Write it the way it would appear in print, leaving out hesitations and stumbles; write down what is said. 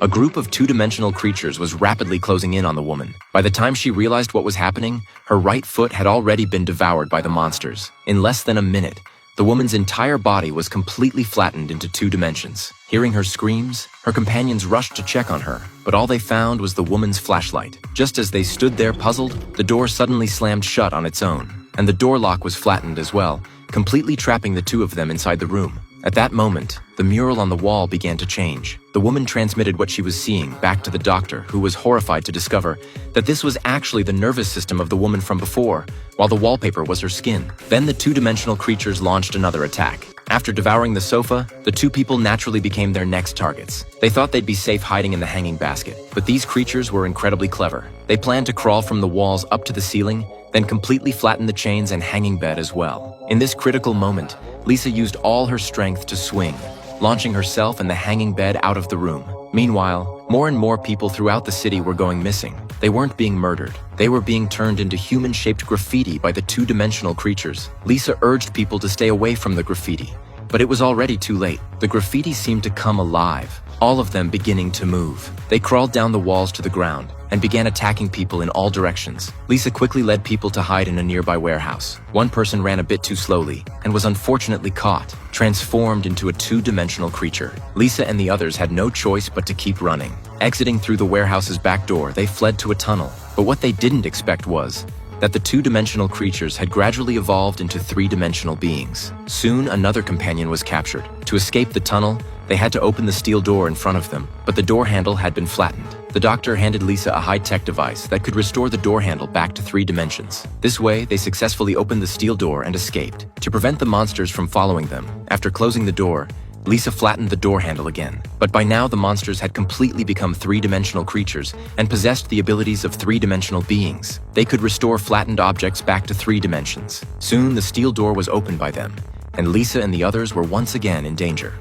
A group of two-dimensional creatures was rapidly closing in on the woman. By the time she realized what was happening, her right foot had already been devoured by the monsters. In less than a minute, the woman's entire body was completely flattened into 2 dimensions. Hearing her screams, her companions rushed to check on her, but all they found was the woman's flashlight. Just as they stood there puzzled, the door suddenly slammed shut on its own, and the door lock was flattened as well, completely trapping the 2 of them inside the room. At that moment, the mural on the wall began to change. The woman transmitted what she was seeing back to the doctor, who was horrified to discover that this was actually the nervous system of the woman from before, while the wallpaper was her skin. Then the 2-dimensional creatures launched another attack. After devouring the sofa, the 2 people naturally became their next targets. They thought they'd be safe hiding in the hanging basket, but these creatures were incredibly clever. They planned to crawl from the walls up to the ceiling, then completely flatten the chains and hanging bed as well. In this critical moment, Lisa used all her strength to swing, launching herself and the hanging bed out of the room. Meanwhile, more and more people throughout the city were going missing. They weren't being murdered. They were being turned into human-shaped graffiti by the 2-dimensional creatures. Lisa urged people to stay away from the graffiti, but it was already too late. The graffiti seemed to come alive, all of them beginning to move. They crawled down the walls to the ground and began attacking people in all directions. Lisa quickly led people to hide in a nearby warehouse. One person ran a bit too slowly and was unfortunately caught, transformed into a 2-dimensional creature. Lisa and the others had no choice but to keep running. Exiting through the warehouse's back door, they fled to a tunnel. But what they didn't expect was that the 2-dimensional creatures had gradually evolved into 3-dimensional beings. Soon, another companion was captured. To escape the tunnel, they had to open the steel door in front of them, but the door handle had been flattened. The doctor handed Lisa a high-tech device that could restore the door handle back to 3 dimensions. This way, they successfully opened the steel door and escaped. To prevent the monsters from following them, after closing the door, Lisa flattened the door handle again. But by now, the monsters had completely become 3-dimensional creatures and possessed the abilities of 3-dimensional beings. They could restore flattened objects back to 3 dimensions. Soon, the steel door was opened by them, and Lisa and the others were once again in danger.